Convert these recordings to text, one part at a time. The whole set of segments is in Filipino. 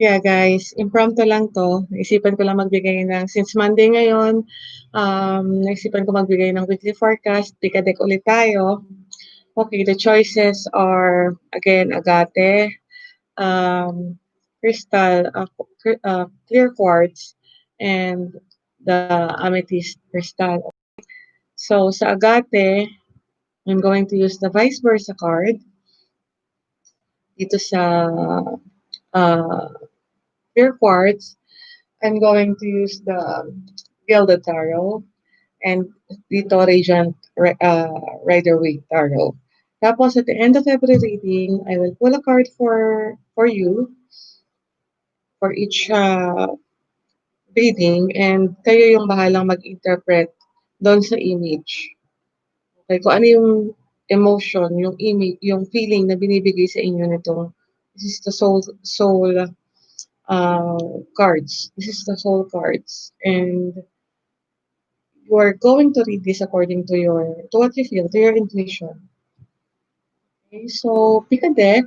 Yeah, guys, impromptu lang 'to. Naisipan ko lang magbigay ng since Monday ngayon, naisipan ko magbigay ng weekly forecast. Pick a deck ulit tayo. Okay, the choices are, again, agate, crystal, clear quartz, and the amethyst crystal. So, sa agate, I'm going to use the vice versa card. Dito sa uh, clear quartz, I'm going to use the Gilded Tarot and dito Radiant Rider-Waite Tarot. Tapos at the end of every reading, I will pull a card for you for each reading and kayo yung bahalang mag-interpret doon sa image. Okay, kung ano yung emotion, yung image, yung feeling na binibigay sa inyo nitong this is the soul cards. This is the soul cards and you are going to read this according to what you feel, to your intuition. Okay, so pick a deck,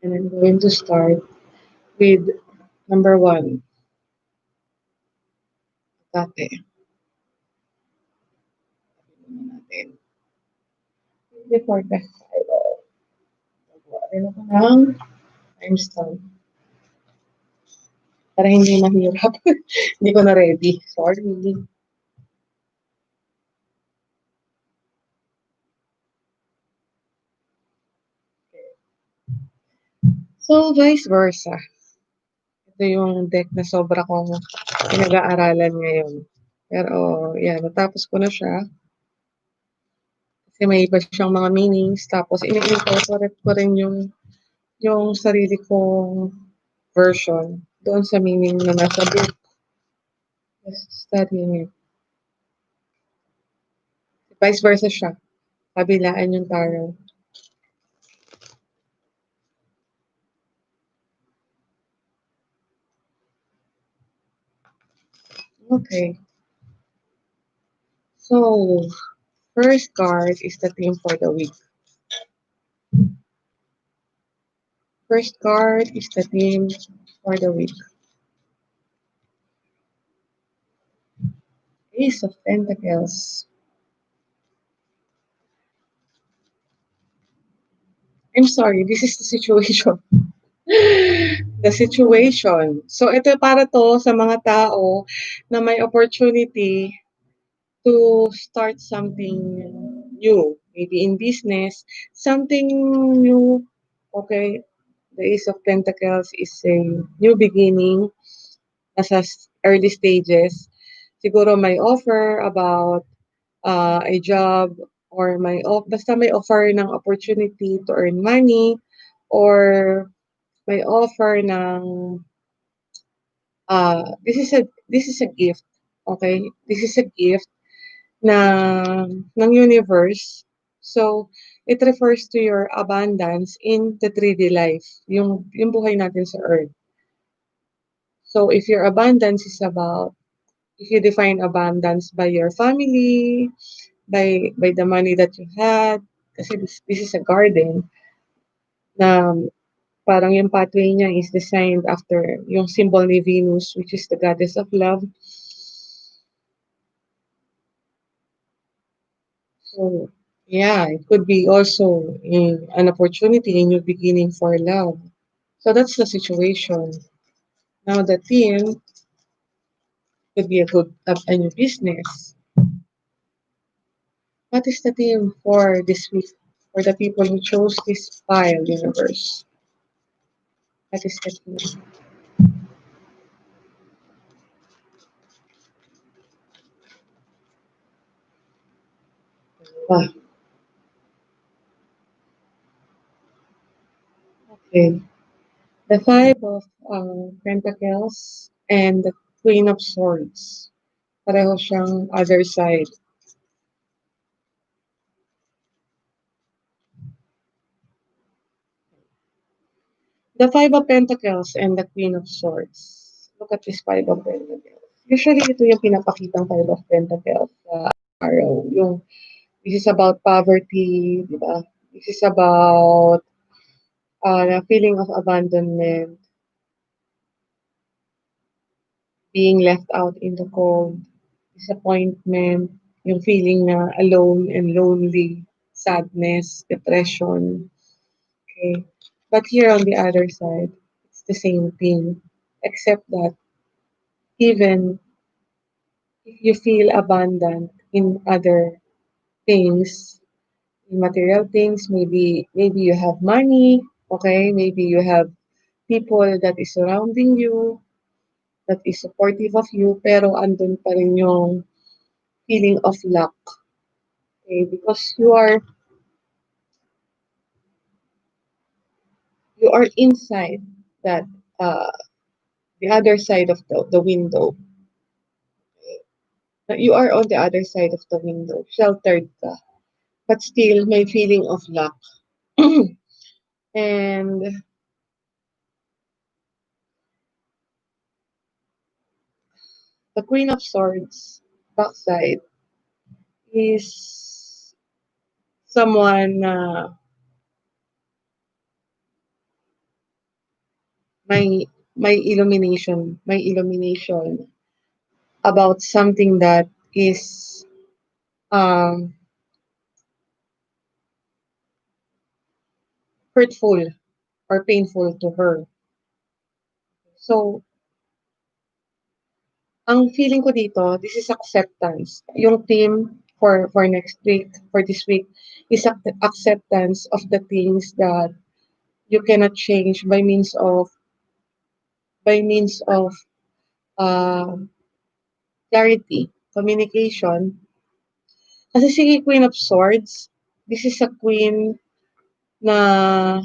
and I'm going to start with number one, Agate. Natin. Before that, ano ko ng timestamp para hindi mahirap. Hindi ko na ready. Sorry. So, vice versa. Ito yung deck na sobra kong pinag-aaralan ngayon. Pero, yan, natapos ko na siya. Kasi may iba siyang mga meanings. Tapos, ini-incorporate ko rin yung sarili kong version doon sa meaning na nasa book. Just studying it. Vice versa siya. Kabilaan yung tarot. Okay. So, first card is the theme for the week. First card is the theme for the week. Ace of Pentacles. I'm sorry, this is the situation. The situation. So, ito para to sa mga tao na may opportunity to start something new. Maybe in business, something new. Okay, the Ace of Pentacles is a new beginning. Nasa early stages. Siguro may offer about a job or basta may offer ng opportunity to earn money or may offer ng this is a gift. Okay? This is a gift na ng universe. So, it refers to your abundance in the 3D life, yung buhay natin sa earth. So, if your abundance is about, if you define abundance by your family, by the money that you had, kasi this is a garden na parang yung pathway niya is designed after yung symbol ni Venus, which is the goddess of love. So, yeah, it could be also an opportunity, a new beginning for love. So that's the situation. Now the theme could be a new business. What is the theme for this week for the people who chose this pile universe? What is the theme? Ah, okay. The Five of Pentacles and the Queen of Swords. Pareho siyang other side. The Five of Pentacles and the Queen of Swords. Look at this Five of Pentacles. Usually, ito yung pinapakitang Five of Pentacles sa araw. This is about poverty, di ba? This is about the feeling of abandonment. being left out in the cold, disappointment, yung feeling na alone and lonely, sadness, depression. Okay. But here on the other side, it's the same thing, except that even if you feel abundant in other things, in material things, maybe you have money, okay, maybe you have people that is surrounding you, that is supportive of you, pero andun pa rin yung feeling of lack, okay, because you are inside that uh the other side of the window. You are on the other side of the window, sheltered ka, but still may feeling of lack. And the Queen of Swords backside is someone na may may illumination about something that is um hurtful or painful to her. So, ang feeling ko dito, this is acceptance. Yung theme for next week, for this week, is acceptance of the things that you cannot change by means of uh, clarity, communication. Kasi si Queen of Swords, this is a queen na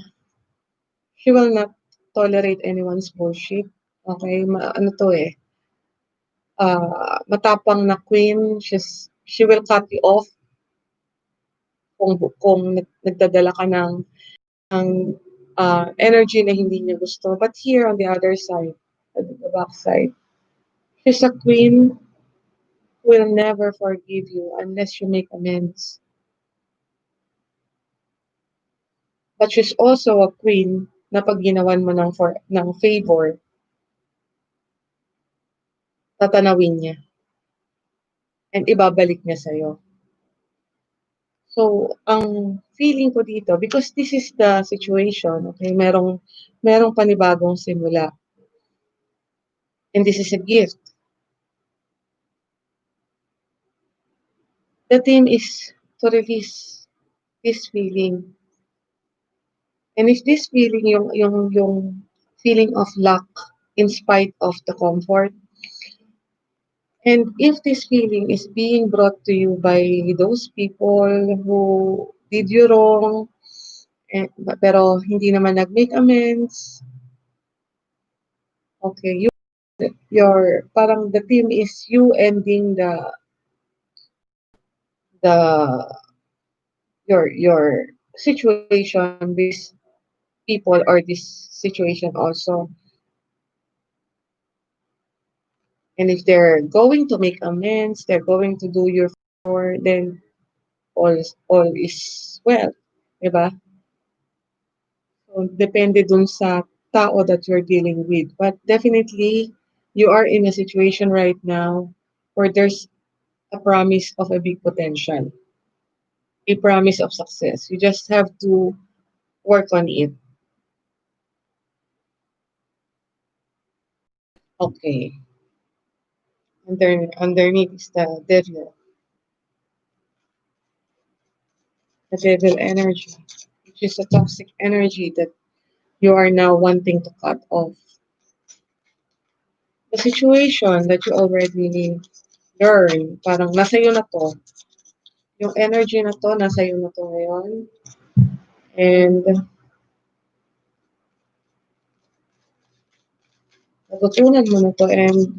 she will not tolerate anyone's bullshit. Okay, ano to eh, matapang na queen, she will cut you off kung nagdadala ka ng energy na hindi niya gusto. But here on the other side, at the back side, she's a queen who will never forgive you unless you make amends. But she's also a queen na pag ginawan mo ng favor, tatanawin niya and ibabalik niya sa'yo. So, ang feeling ko dito, because this is the situation, okay, merong panibagong simula. And this is a gift. The theme is to release this feeling. And if this feeling, yung feeling of lack in spite of the comfort, and if this feeling is being brought to you by those people who did you wrong, pero hindi naman nag-make amends, okay, your parang the theme is you ending the your situation with these people or this situation also. And if they're going to make amends, they're going to do your favor, then all is well, 'di ba? So depende dun sa tao that you're dealing with. But definitely you are in a situation right now where there's a promise of a big potential, a promise of success. You just have to work on it. Okay. Underneath is the devil energy, which is a toxic energy that you are now wanting to cut off. The situation that you already learn, parang nasa iyo na to. Yung energy na to, nasa iyo na to ngayon. And natutunan mo na to and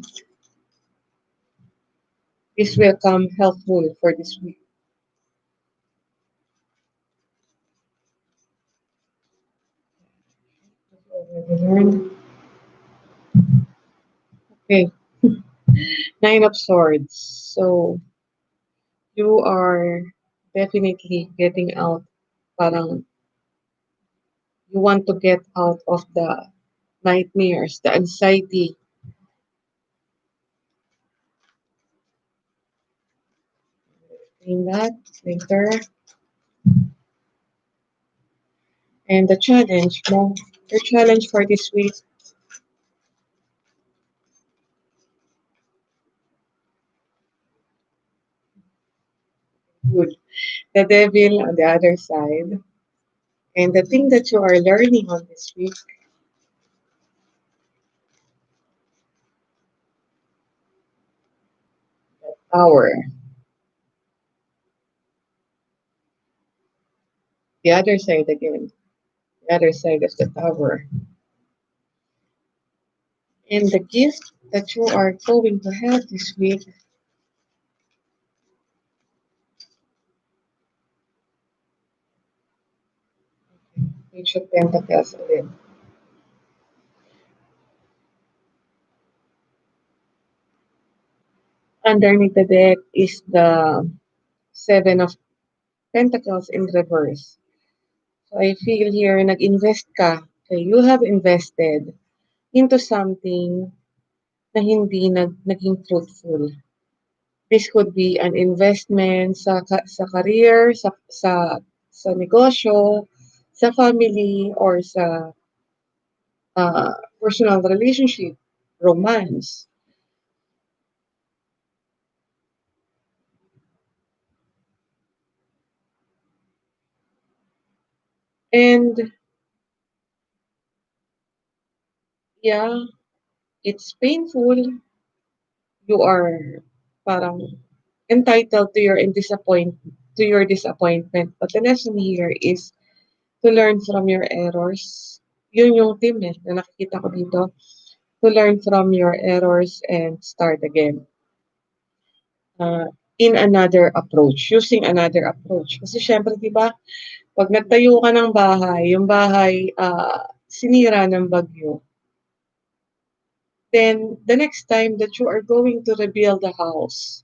this will come helpful for this week. Already learned. Okay, Nine of Swords. So, you are definitely getting out. Parang you want to get out of the nightmares, the anxiety, In that later. And the challenge mo, your challenge for this week, good. The devil on the other side. And the thing that you are learning on this week, power. The other side again. The other side of the tower. And the gift that you are going to have this week, Page of Pentacles again. Underneath the deck is the Seven of Pentacles in reverse. So I feel here, nag-invest ka. Okay, you have invested into something na hindi naging fruitful. This could be an investment sa career, sa negosyo, sa family, or sa personal relationship, romance. And yeah, it's painful. You are parang entitled to your disappointment. But the lesson here is to learn from your errors. Yun yung theme na nakikita ko dito. To learn from your errors and start again. In another approach, using another approach. Kasi syempre, di ba, pag nagtayo ka ng bahay, yung bahay sinira ng bagyo, then the next time that you are going to rebuild the house,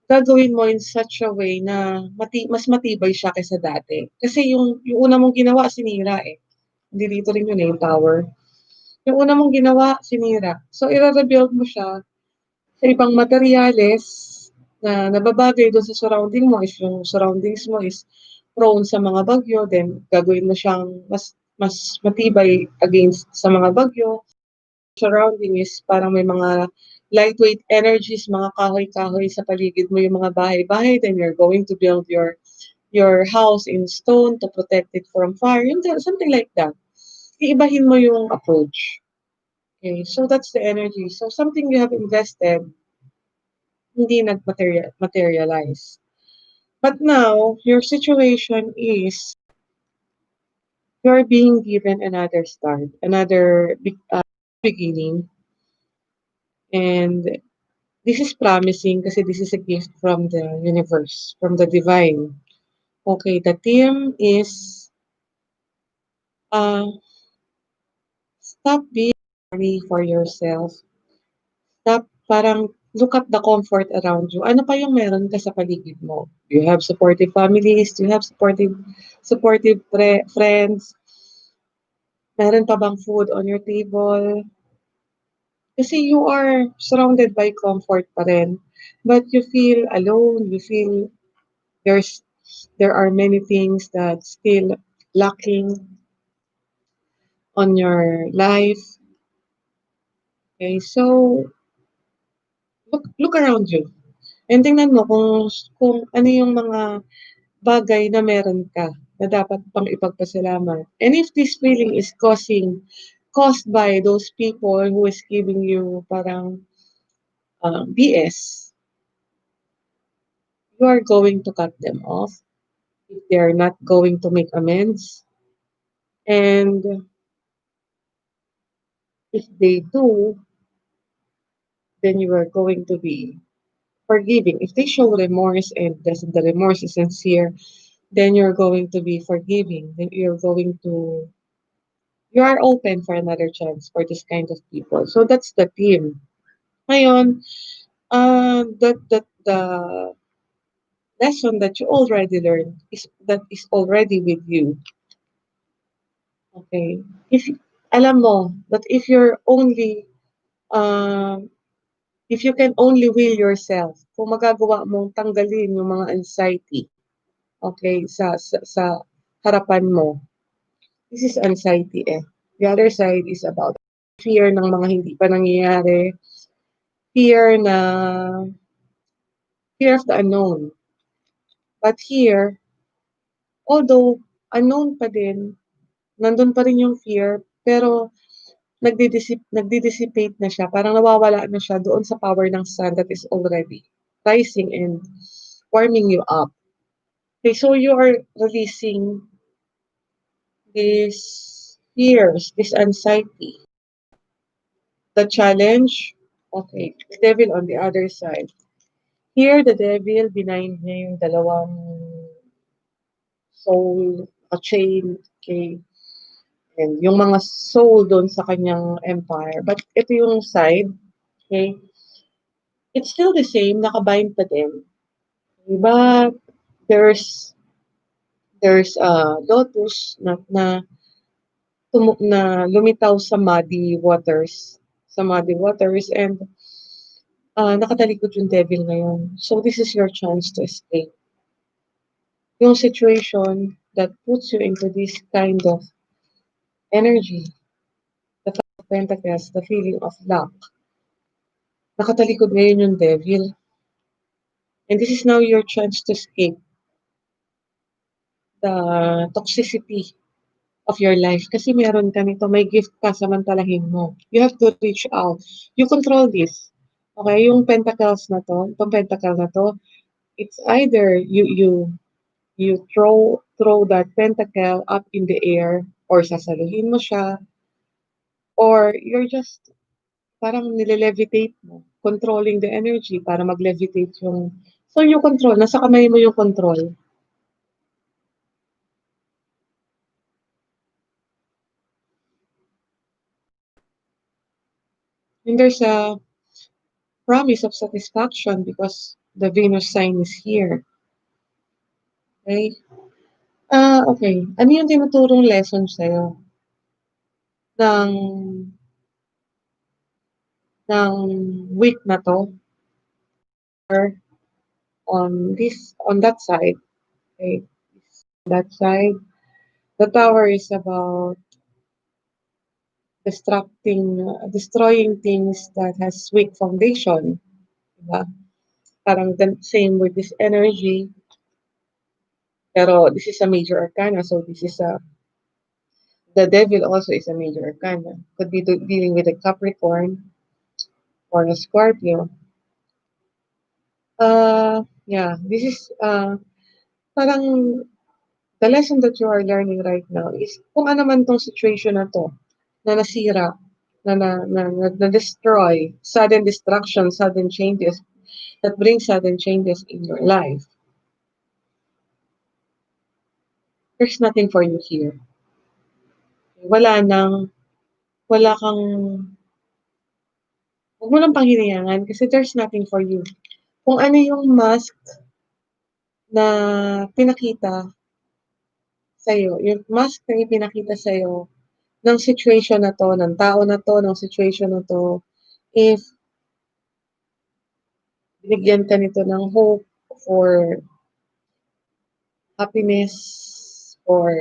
gagawin mo in such a way na mas matibay siya kaysa dati. Kasi yung una mong ginawa, sinira eh. Hindi dito rin yun eh, yung tower. Yung una mong ginawa, sinira. So, i-rebuild mo siya sa ibang materyales na nababagay doon sa surrounding mo. If yung surroundings mo is prone sa mga bagyo, then gagawin mo siyang mas matibay against sa mga bagyo. Surrounding is parang may mga lightweight energies, mga kahoy-kahoy sa paligid mo, yung mga bahay-bahay, then you're going to build your house in stone to protect it from fire, yung something like that. Iibahin mo yung approach. Okay, so that's the energy. So something you have invested, hindi materialize. But now, your situation is you're being given another start, another beginning, and this is promising kasi this is a gift from the universe, from the divine. Okay, the theme is uh, stop being sorry for yourself. Stop parang look at the comfort around you. Ano pa yung meron ka sa paligid mo? Do you have supportive families? Do you have supportive friends? Meron pa bang food on your table? Kasi you are surrounded by comfort pa rin. But you feel alone, you feel there's there are many things that still lacking on your life. Okay, so look around you. And tingnan mo kung ano yung mga bagay na meron ka na dapat pang ipagpasalamat. And if this feeling is caused by those people who is giving you parang BS, you are going to cut them off if they are not going to make amends. And if they do, then you are going to be forgiving. If they show remorse and the remorse is sincere, then you're going to be forgiving. Then you are open for another chance for this kind of people. So that's the theme. Ngayon, the lesson that you already learned is already with you. Okay? If alam mo that if you're only um if you can only will yourself kung magagawa mong tanggalin yung mga anxiety, okay, sa harapan mo. This is anxiety eh. The other side is about fear ng mga hindi pa nangyayari, fear of the unknown. But here, although unknown pa din, nandun pa rin yung fear, pero nagdi-dissipate na siya, parang nawawala na siya doon sa power ng sun that is already rising and warming you up. Okay, so you are releasing these fears, this anxiety. The challenge, okay, the devil on the other side. Here, the devil, behind niya yung dalawang soul, a chain, okay, and yung mga soul doon sa kanyang empire. But ito yung side, okay, it's still the same, nakabind pa din. But there's a lotus na lumitaw sa muddy waters and nakatalikod yung devil ngayon. So this is your chance to escape. Yung situation that puts you into this kind of energy, the Five of Pentacles, the feeling of lack. Nakatalikod ngayon yung devil. And this is now your chance to escape the toxicity of your life. Kasi meron ka nito, may gift ka, samantalahin mo. You have to reach out. You control this. Okay, yung pentacles na to, itong pentacle na to, it's either you throw that pentacle up in the air or sasaluhin mo siya or you're just parang nile-levitate mo, controlling the energy para mag-levitate yung so yung control, nasa kamay mo yung control. And there's a promise of satisfaction because the Venus sign is here. Okay? Okay. Ano yung tinuturong lesson sa'yo ng ng week na to? Or on that side, okay? That side, the tower is about destroying things that has weak foundation. Diba? Parang the same with this energy. Pero this is a major arcana, so this is the devil also is a major arcana. Could be dealing with a Capricorn or a Scorpio. Yeah, this is parang the lesson that you are learning right now is kung ano man tong situation na to, na nasira, na destroy, sudden destruction, sudden changes, that bring sudden changes in your life. There's nothing for you here. Wala kang, huwag mo lang panghinayangan kasi there's nothing for you. Kung ano yung mask na pinakita sa'yo, yung mask na ipinakita sa'yo ng situation na to, ng tao na to, ng situation na to, if binigyan ka nito ng hope for happiness or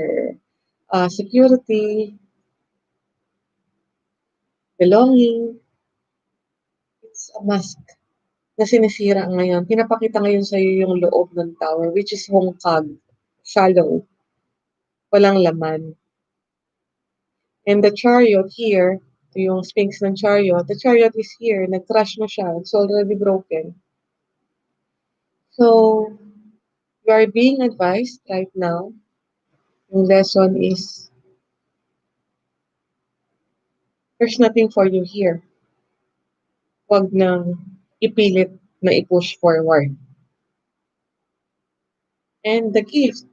security, belonging, it's a mask na sinisira ngayon. Pinapakita ngayon sa'yo yung loob ng tower, which is hungkag, shallow, walang laman. And the chariot here, yung sphinx ng chariot, the chariot is here, nag-crash na siya, it's already broken. So, you are being advised right now, yung lesson is, there's nothing for you here. Huwag nang ipilit na i-push forward. And the gift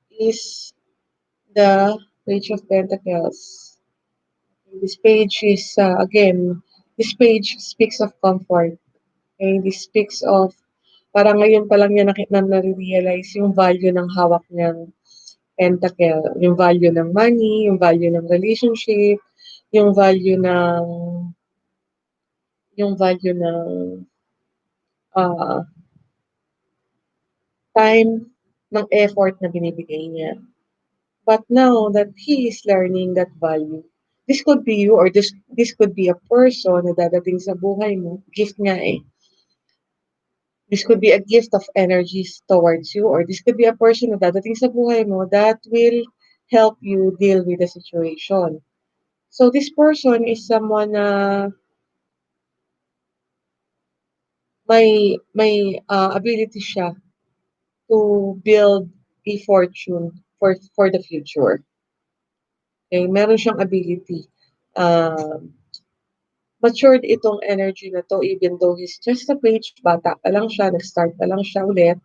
is the Page of Pentacles. This page is, again, this page speaks of comfort. Okay? This speaks of, parang ngayon pa lang niya na-realize yung value ng hawak niyang pentacle. Yung value ng money, yung value ng relationship, yung value ng ah, time ng effort na binibigay niya. But now that he is learning that value, this could be you or this could be a person na dadating sa buhay mo, gift nga eh. This could be a gift of energies towards you, or this could be a person na dadating sa buhay mo that will help you deal with the situation. So this person is someone na may ability siya to build a fortune for the future. Okay, meron siyang ability. Matured itong energy na 'to even though he's just a page, bata pa lang siya, nag-start pa lang siya ulit.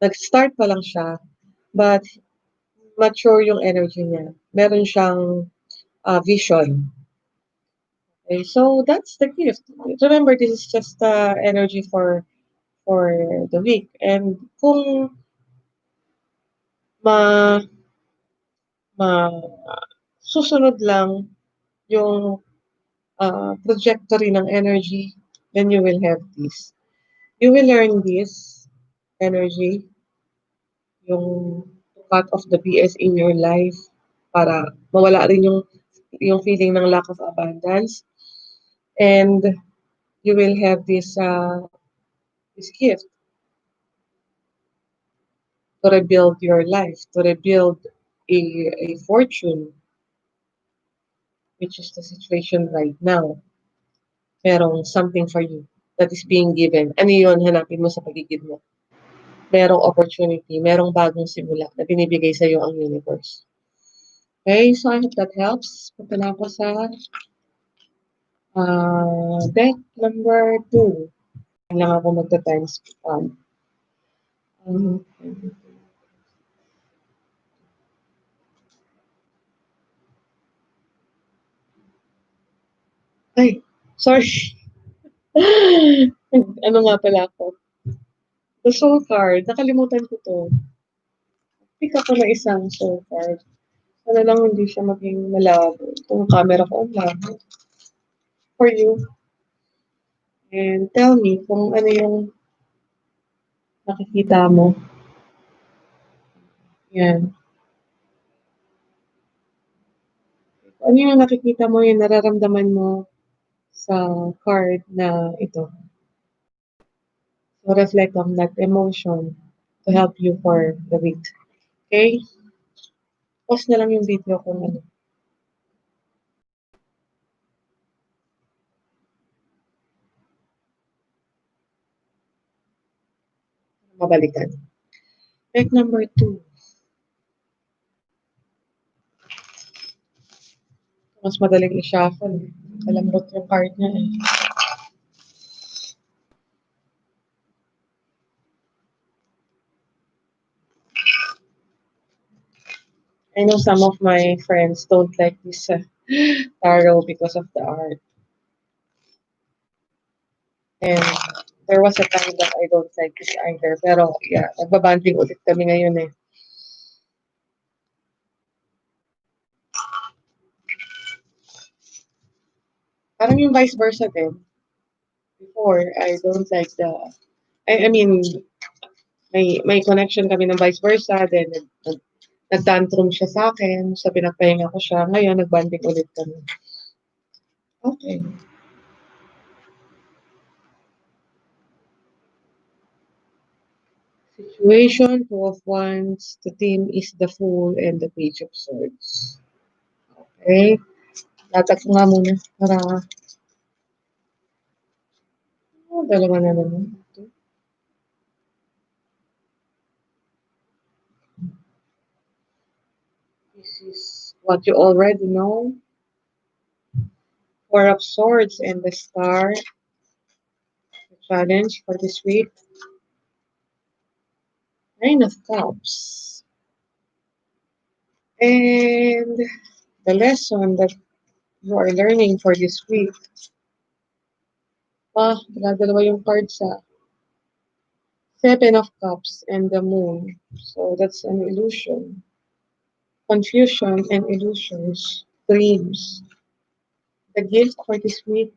Nag-start pa lang siya, but mature yung energy niya. Meron siyang, vision. Okay, so that's the gift. Remember, this is just, energy for the week and kung ma masusunod lang yung, trajectory ng energy, then you will have this. You will learn this energy, yung to cut off the BS in your life para mawala rin yung feeling ng lack of abundance, and you will have this gift to rebuild your life, to rebuild a fortune, which is the situation right now. Merong something for you that is being given. Ano yun, hanapin mo sa paligid mo. Merong opportunity, merong bagong simula na binibigay sa'yo ang universe. Okay, so I hope that helps. Punta na ako sa deck number 2. Lang ako magta-times. Um, ay, sorry. Ano nga pala ako? The soul card. Nakalimutan ko to. Pick ako na isang soul card. Sana lang hindi siya maging malabo. Itong camera ko ang labo. For you. And tell me kung ano yung nakikita mo. Yan. Ano yung nakikita mo, yung nararamdaman mo sa card na ito. So reflect on that emotion to help you for the week. Okay? Pause na lang yung video kung ano. Mabalikan. Deck number 2. Mas madaling i-shuffle. Kalambot yung card niya eh. I know some of my friends don't like this tarot because of the art. And there was a time that I don't like this either. Pero yeah, nagbabanding ulit kami ngayon eh. Parang yung vice versa din. Before, I don't like I mean, may connection kami ng vice versa. Then, nag-tantrum siya sa akin. So, pinagpahinga ko siya. Ngayon, nagbanding ulit kami. Okay. Situation, 2 of Wands. The theme is the Fool and the Page of Swords. Okay. Latag ko nga muna para dalawa na naman. This is what you already know. 4 of Swords and the Star. The challenge for this week. 9 of Cups. And the lesson that you are learning for this week. Dalawa yung cards sa 7 of Cups and the Moon. So that's an illusion. Confusion and illusions. Dreams. The gift for this week.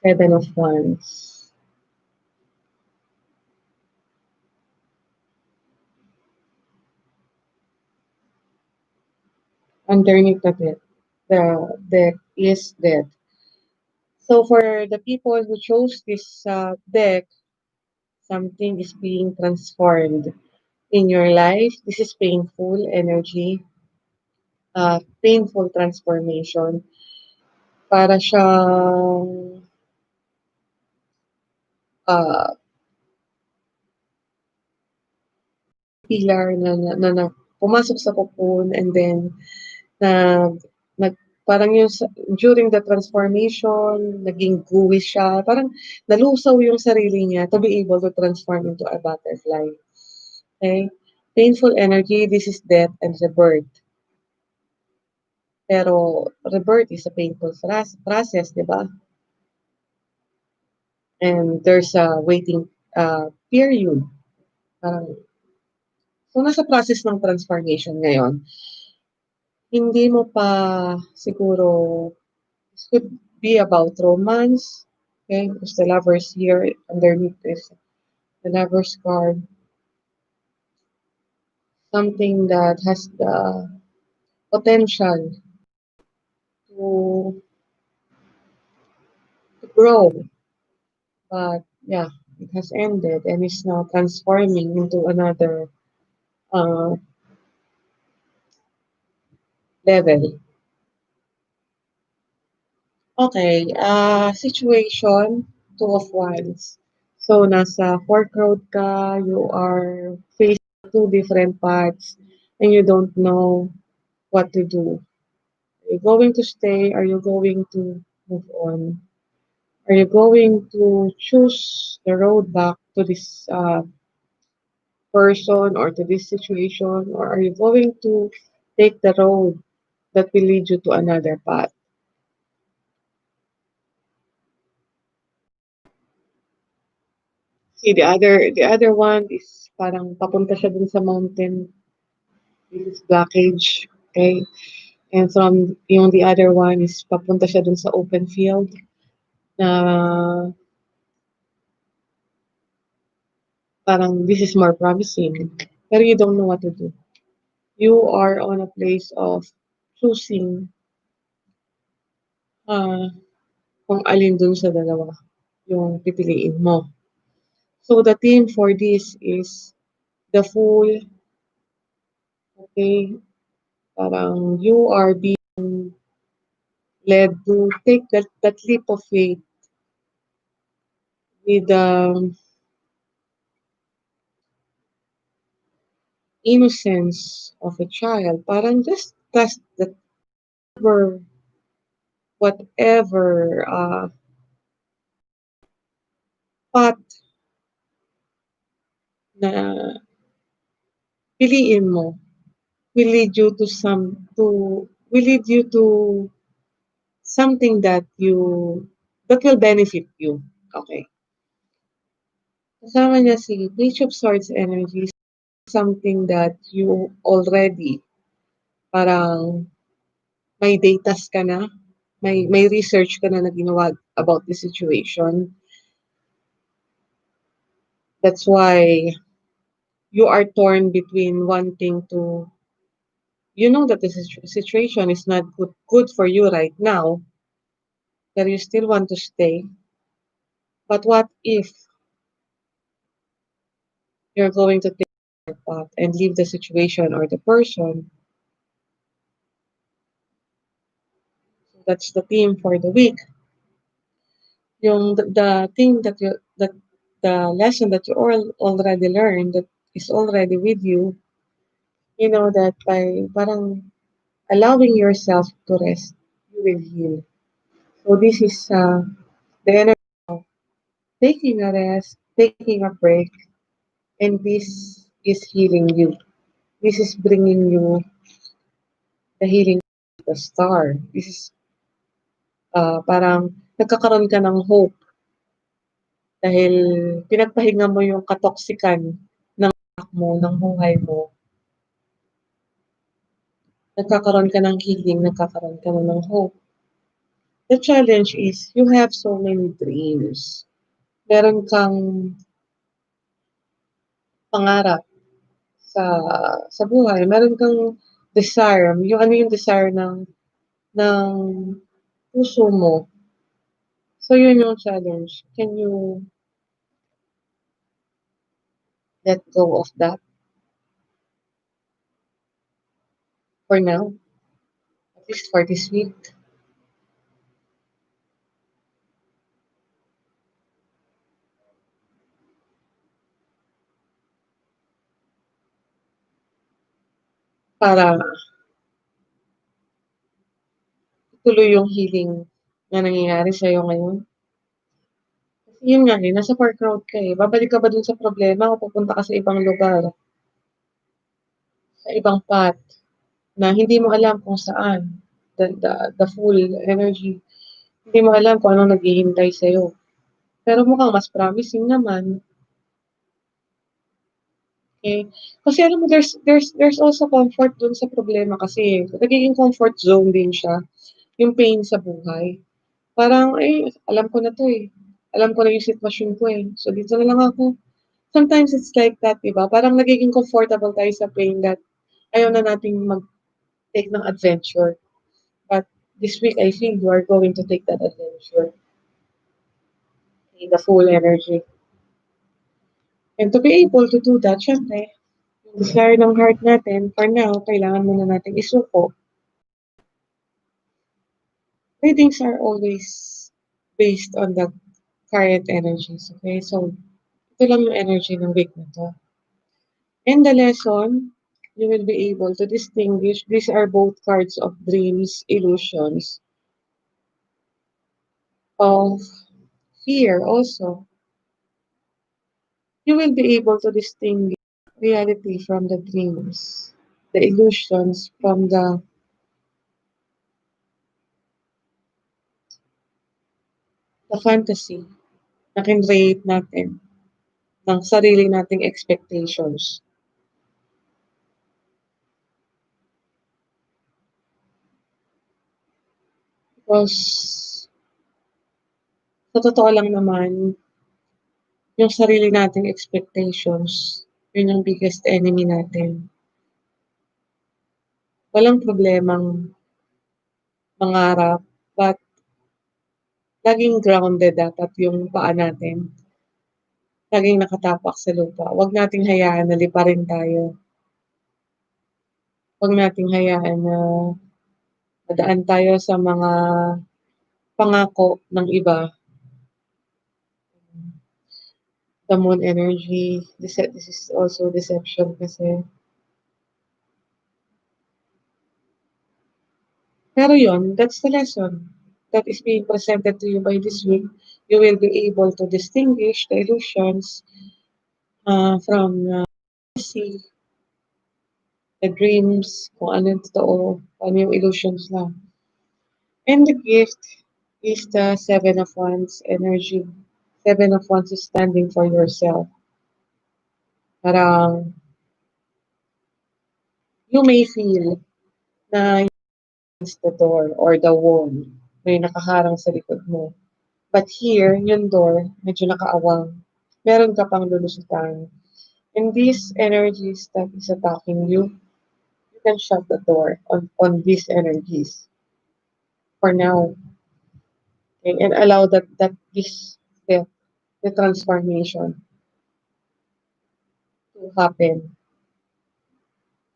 7 of Wands. underneath the deck is death. So for the people who chose this deck, something is being transformed in your life. This is painful energy, painful transformation. Para siyang uh, pillar na pumasok sa cocoon and then nag nag parang yung during the transformation, naging gooey siya. Parang nalusaw yung sarili niya to be able to transform into a butterfly. Okay? Painful energy, this is death and rebirth. Pero rebirth is a painful process, di ba? And there's a waiting period. Parang, so nasa process ng transformation ngayon. Hindi mo pa siguro, this could be about romance. Okay, because the lovers here underneath is the lovers card. Something that has the potential to, to grow. But yeah, it has ended and is now transforming into another uh, level. Okay, situation, two of wands. So, nasa fork road ka, you are facing two different paths, and you don't know what to do. Are you going to stay? Are you going to move on? Are you going to choose the road back to this person or to this situation? Or are you going to take the road that will lead you to another path? See, the other one is parang papunta siya dun sa mountain. This is blockage, okay? And from yung the other one is papunta siya dun sa open field na parang this is more promising. Pero you don't know what to do. You are on a place of choosing uh, kung alin dun sa dalawa yung pipiliin mo. So the theme for this is the fool, okay? Parang you are being led to take that leap of faith with innocence of a child. Parang just trust that whatever path na piliin mo will lead you to will lead you to something that will benefit you. Okay. Kasama niya si Page of Swords energy, something that you already parang may datas ka na, may research ka na ginawa about the situation. That's why you are torn between wanting to, you know that the situation is not good for you right now, that you still want to stay. But what if you're going to take your path and leave the situation or the person? So that's the theme for the week. Yung the thing that the lesson that you all already learned that is already with you, you know that by parang allowing yourself to rest, you will heal. So this is the energy of taking a rest, taking a break, and this is healing you. This is bringing you the healing of the star. This is parang nagkakaroon ka ng hope dahil pinagpahinga mo yung katoksikan ng mo, ng buhay mo. Nagkakaroon ka ng healing, nagkakaroon ka na ng hope. The challenge is you have so many dreams. Meron kang pangarap sa buhay. Meron kang desire, yung ano yung desire ng puso mo. So, yun yung challenge. Can you let go of that for now? At least for this week? Para tuloy yung healing na nangyayari sa'yo ngayon. Kasi yun nga eh, nasa park road ka eh. Babalik ka ba dun sa problema o pupunta ka sa ibang lugar, sa ibang path na hindi mo alam kung saan the full energy. Hindi mo alam kung anong naghihintay sa'yo. Pero mukhang mas promising naman. Okay? Kasi alam mo, there's also comfort dun sa problema kasi. Nagiging comfort zone din siya. Yung pain sa buhay. Parang, alam ko na to eh. Alam ko na yung sitwasyon ko eh. So, dito na lang ako. Sometimes it's like that, diba? Parang nagiging comfortable tayo sa pain that ayaw na nating mag-take ng adventure. But this week, I think you are going to take that adventure. Okay, the full energy. And to be able to do that, syempre, yung desire ng heart natin, for now, kailangan muna natin isuko. Readings are always based on the current energies, okay? So, ito lang yung energy ng week na to. In the lesson, you will be able to distinguish, these are both cards of dreams, illusions, of fear also. You will be able to distinguish reality from the dreams, the illusions from the fantasy na kinreate natin ng sarili nating expectations. Because sa totoo lang naman, yung sarili nating expectations, yun yung biggest enemy natin. Walang problemang mangarap, but laging grounded dapat yung paa natin. Laging nakatapak sa lupa. Huwag nating hayaan na liparin tayo. Huwag nating hayaan na madaan tayo sa mga pangako ng iba. The moon energy, this is also deception kasi. Pero yun, that's the lesson that is being presented to you by this week. You will be able to distinguish the illusions from the dreams, kung ano yung totoo, ano yung illusions lang. And the gift is the Seven of Wands energy. Seven of Wands is standing for yourself. Parang you may feel na the door or the wall may nakaharang sa likod mo. But here, yung door, medyo nakaawang. Meron ka pang lulusutan. And these energies that is attacking you, you can shut the door on these energies for now. Okay? And allow that this the transformation to happen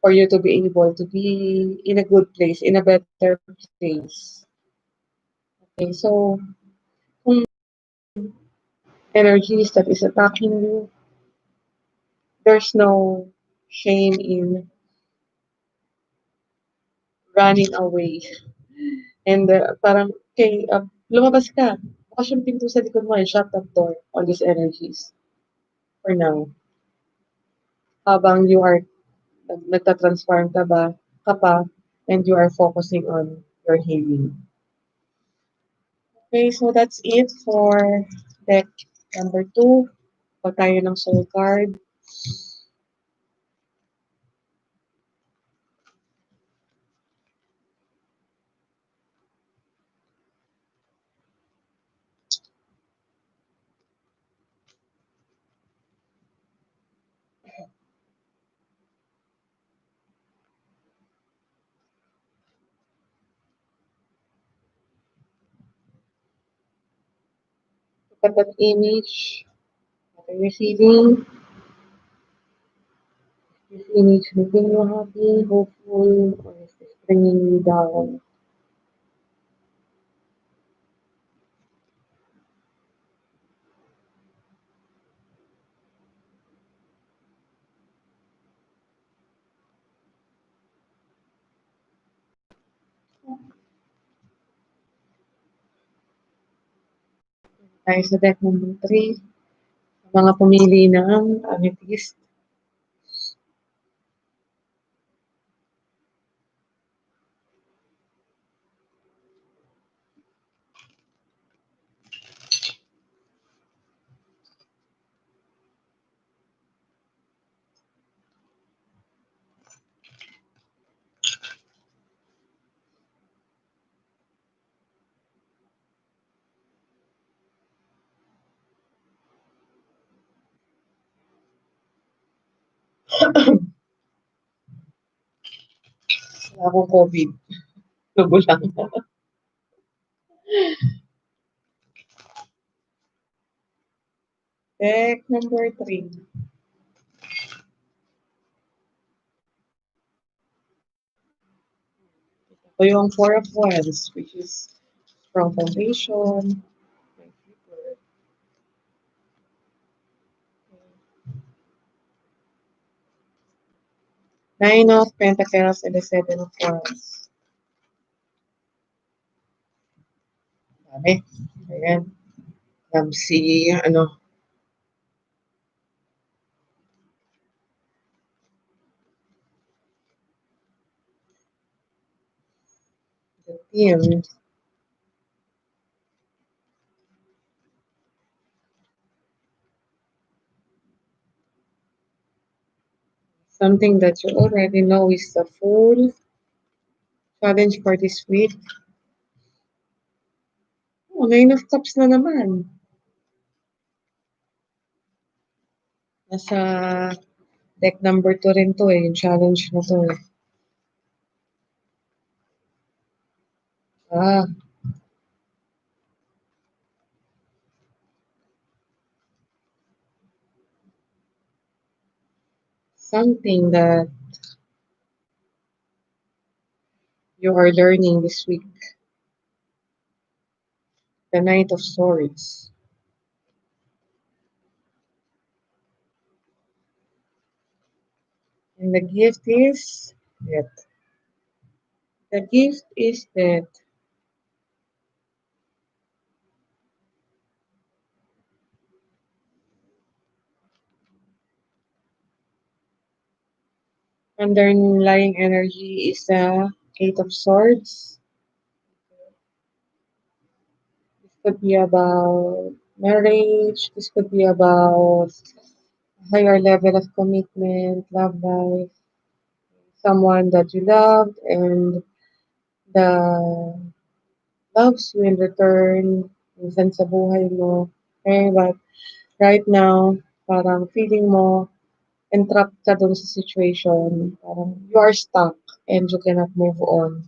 for you to be able to be in a good place, in a better place. Okay, so kung energies that is attacking you, there's no shame in running away. And parang, okay, lumabas ka. Bukas yung pinto sa likod mo and shut that door on these energies for now. Habang you are nagtatransform ka pa, and you are focusing on your healing. Okay, so that's it for deck number 2. Pa tayo ng soul card. at that image. What are you feeling? This image making you happy, hopeful, or is this bringing you down? Tayo sa deck number 3. Mga pumili ng amethyst. Wala akong COVID. Tubo lang. Deck number 3. Ito yung 4 of Wands, which is strong foundation. Nine of Pentacles and the 7 of Wands. Dami. Ayan. Si, the team. Something that you already know is the full challenge for this week. Oh, 9 of Cups na naman. Nasa deck number 2 rin to eh, yung challenge na to eh. Ah, something that you are learning this week. The Knight of Swords. And the gift is that. The gift is that underlying energy is the Eight of Swords. This could be about marriage. This could be about higher level of commitment, love life, someone that you loved and the loves you in return, minsan sa buhay mo. Okay, but right now, parang feeling mo entrapped ka dun sa situation. Parang you are stuck and you cannot move on.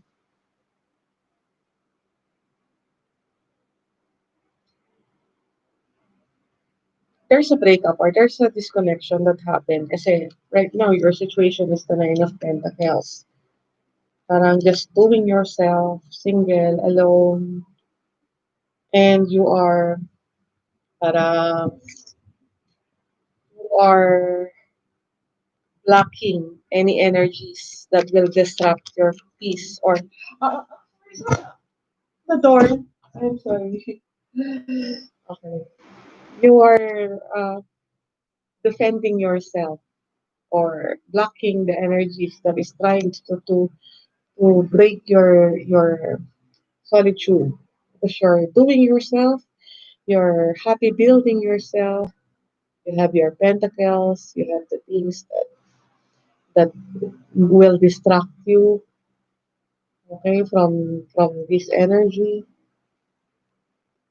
There's a breakup or there's a disconnection that happened kasi right now your situation is the Nine of Pentacles. Parang just doing yourself, single, alone, and parang you are blocking any energies that will disrupt your peace or uh, the door. I'm sorry. Okay. You are defending yourself or blocking the energies that is trying to break your solitude. Because you're doing yourself, you're happy building yourself, you have your pentacles, you have the things that will distract you, okay, from this energy.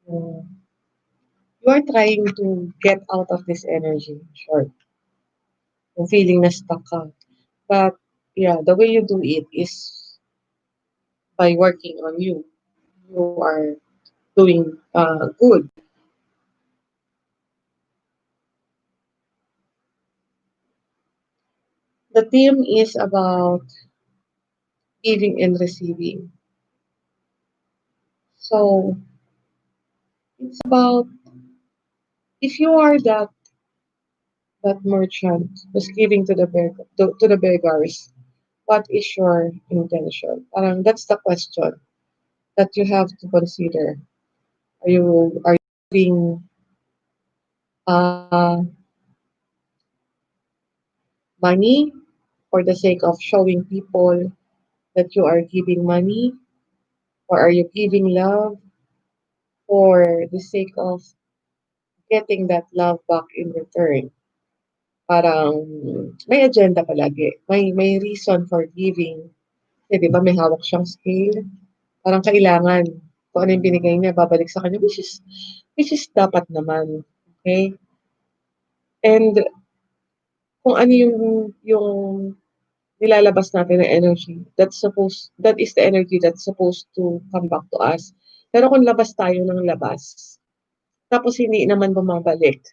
Uh, you are trying to get out of this energy, sure. Yung feeling na stuck ka. But yeah, the way you do it is by working on you. You are doing good. The theme is about giving and receiving. So it's about if you are that merchant who's giving to to the beggars, what is your intention? Parang that's the question that you have to consider. Are you giving money for the sake of showing people that you are giving money, or are you giving love for the sake of getting that love back in return? Parang may agenda palagi, may reason for giving. Eh, 'di ba may hawak siyang scale, parang kailangan kung ano yung binigay niya babalik sa kanya, which is dapat naman, okay. And kung ano yung nilalabas natin na energy, that is the energy that's supposed to come back to us. Pero kung labas tayo ng labas, tapos hindi naman bumabalik,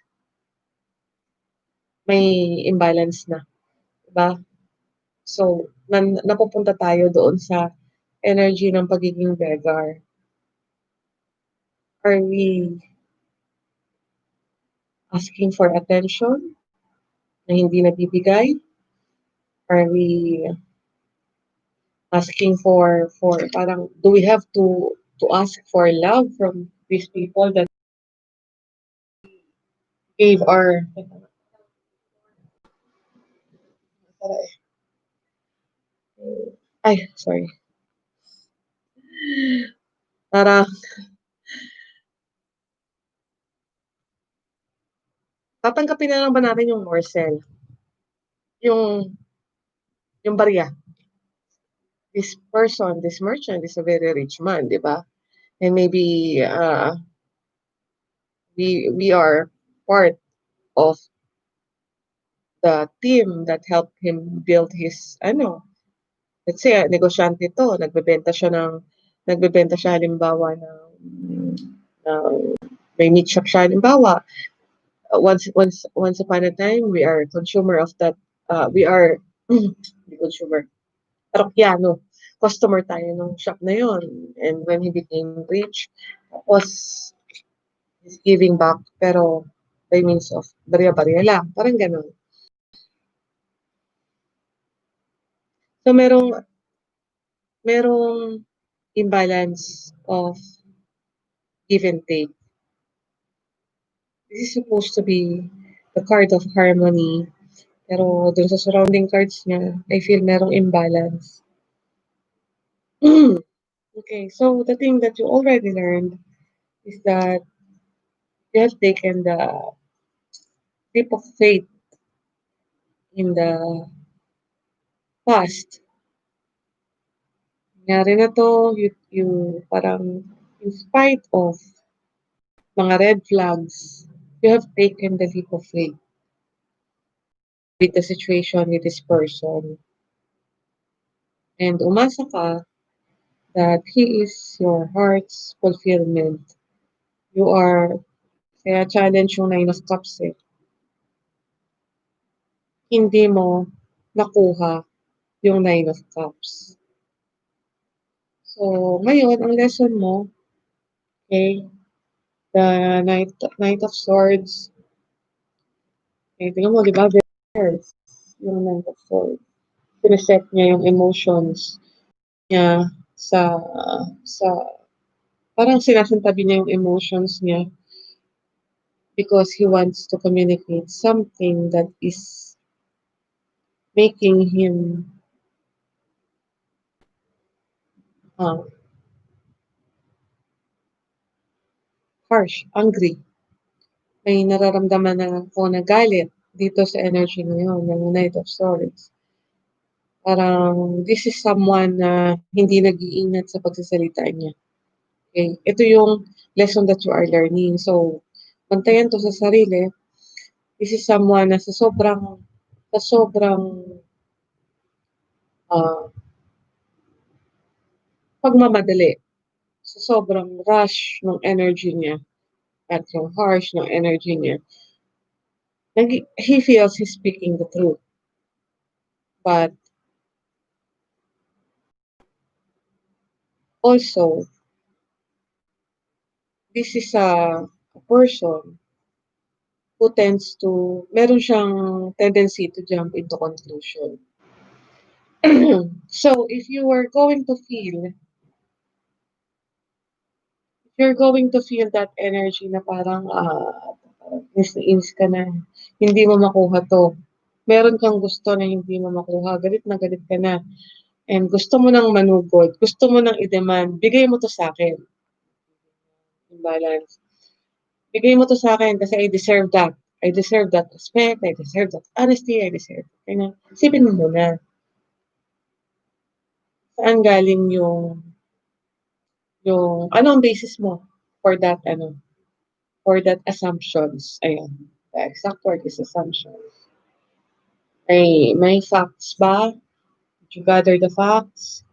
may imbalance na, 'di ba? So, napupunta tayo doon sa energy ng pagiging beggar. Are we asking for attention na hindi nabibigay? Are we asking for parang do we have to ask for love from these people that gave our ay sorry, parang tatanggapin na lang ba natin yung morsel, yung barya. This person, this merchant is a very rich man, 'di ba? And maybe we are part of the team that helped him build his ano, let's say negosyante 'to, nagbebenta siya halimbawa ng may meat shop siya halimbawa. Once upon a time, we are consumer of that, we are hindi consumer, parokyano, customer tayo nung shop na yun. And when he became rich, was he's giving back pero by means of barya-barya lang, parang gano'n. So merong imbalance of give and take. This is supposed to be the card of harmony, pero dun sa surrounding cards niya, I feel merong imbalance. Okay, so the thing that you already learned is that you have taken the leap of faith in the past. Nangyari na 'to, you parang in spite of mga red flags, you have taken the leap of faith with the situation with this person. And umasa ka that he is your heart's fulfillment. You are kaya challenge yung Nine of Cups, eh. Hindi mo nakuha yung Nine of Cups. So, ngayon ang lesson mo, okay, the Knight of Swords, eh, tingnan mo 'di ba reverse yung Knight of Swords. Sineset niya yung emotions niya sa parang sinasantabi niya yung emotions niya because he wants to communicate something that is making him, uh, harsh, angry. May nararamdaman na ako na galit dito sa energy ngayon ng Knight of Swords. Parang this is someone na hindi nag-iingat sa pagsasalita niya. Okay, ito yung lesson that you are learning. So, bantayan 'to sa sarili. This is someone na sa sobrang, ah, pagmamadali, sa sobrang rush ng energy niya at yung harsh ng energy niya, he feels he's speaking the truth. But also, this is a person who tends to, meron siyang tendency to jump into conclusion. So, if you are going to feel, if you're going to feel that energy na parang, inis na inis ka na, hindi mo makuha 'to. Meron kang gusto na hindi mo makuha, galit na galit ka na, and gusto mo ng manugod, gusto mo ng i-demand, "Bigay mo 'to sa'kin." Imbalance. "Bigay mo 'to sa'kin kasi I deserve that. I deserve that respect, I deserve that honesty, I deserve" ganyan. Isipin mo muna, saan galing yung ano ang basis mo for that ano, for that assumptions, ayan. The exact word is assumptions. May facts ba? Did you gather the facts?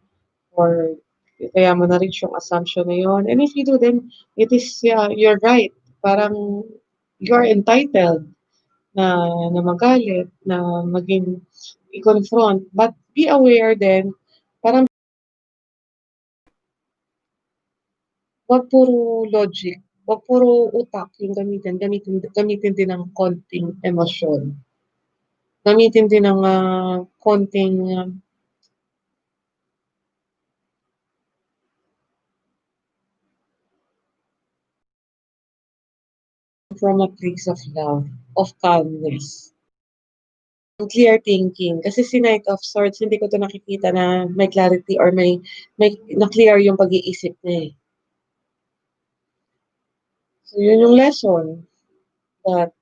Or kaya mo na-reach yung assumption na yun? And if you do, then it is, yeah, you're right. Parang you're entitled na magalit, na maging i-confront. But be aware din, parang 'wag puro logic, 'wag puro utak yung gamitin, gamitin din ng konting emosyon. Gamitin din ng, konting, from a place of love, of calmness, clear thinking. Kasi si Knight of Swords hindi ko 'to nakikita na may clarity or may na-clear yung pag-iisip niya, eh. So yun yung lesson that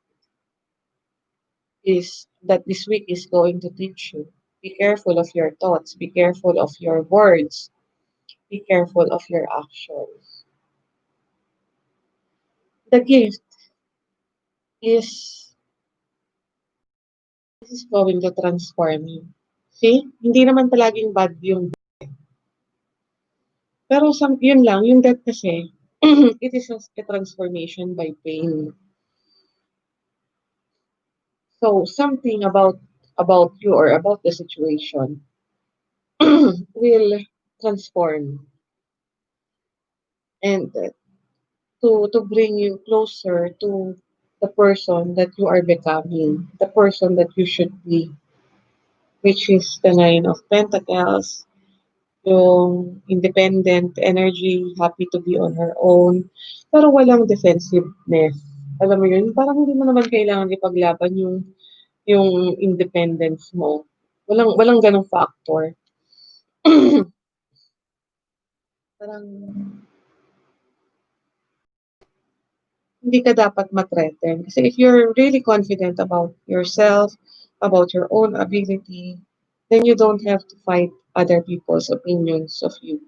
that this week is going to teach you. Be careful of your thoughts, be careful of your words, be careful of your actions. The gift is this is going to transform you. See, hindi naman palaging bad yung pero yun lang, yung death kasi, it is a transformation by pain. So something about you or about the situation will transform and to bring you closer to the person that you are becoming, the person that you should be, which is the Nine of Pentacles, yung independent energy, happy to be on her own, pero walang defensiveness. Alam mo yun, parang hindi mo naman kailangan ipaglaban yung independence mo. Walang ganong factor. Parang hindi ka dapat ma-threaten. Kasi if you're really confident about yourself, about your own ability, then you don't have to fight other people's opinions of you.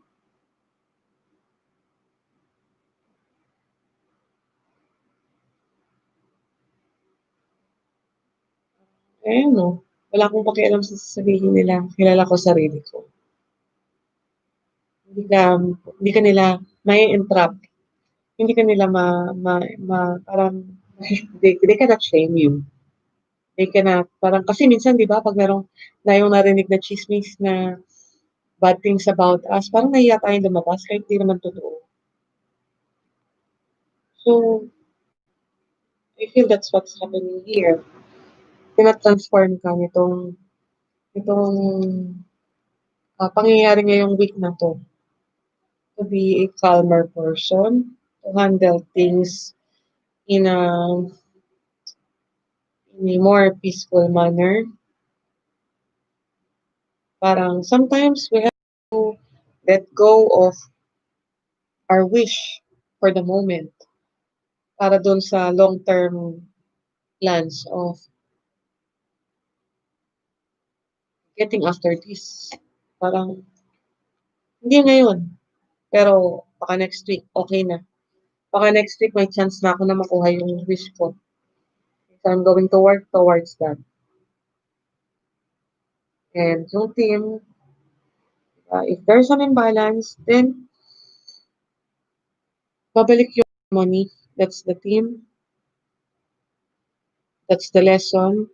Eh, ano, wala akong pakialam sa sasabihin nila. Kilala ko sarili ko. Hindi ka hindi ka nila mai-entrap. Hindi ka nila parang they cannot shame you. They cannot parang kasi minsan 'di ba 'pag tayong narinig na tsismis na bad things about us, parang nahiya tayong lumabas kahit di naman totoo. So, I feel that's what's happening here. Tina-transform ka nitong, pangyayari ngayong week na 'to to be a calmer person, to handle things in a more peaceful manner. Parang sometimes we have to let go of our wish for the moment para dun sa long-term plans of getting after this. Parang hindi ngayon, pero baka next week okey na. Baka next week may chance na ako na makuha yung wish ko. So, I'm going to work towards that. And yung team, if there's an imbalance, then babalik yung harmony. That's the team. That's the lesson.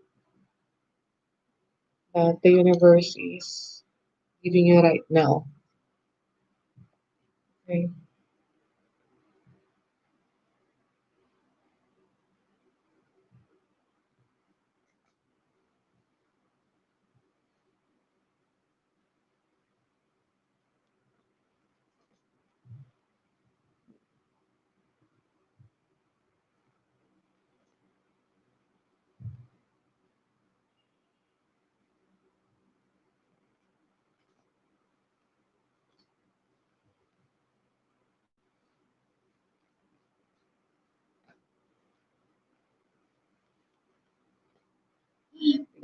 that the universe is giving you right now. Okay.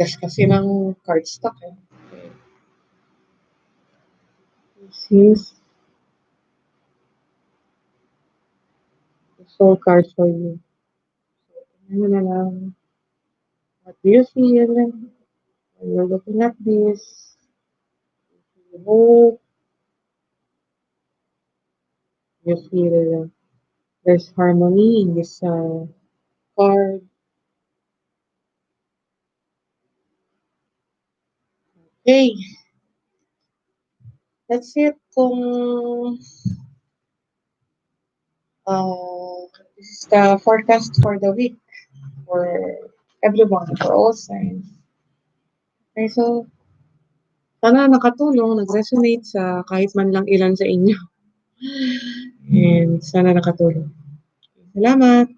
Tigas kasi ng cardstock eh. Okay. This is the soul card for you. So, ano na lang. What do you feel when you're looking at this? You hope, you feel there's harmony in this card. Okay, that's it. Kung this is the forecast for the week for everyone, for all signs. Okay, so sana nakatulong, nag-resonate sa kahit man lang ilan sa inyo. And sana nakatulong. Salamat!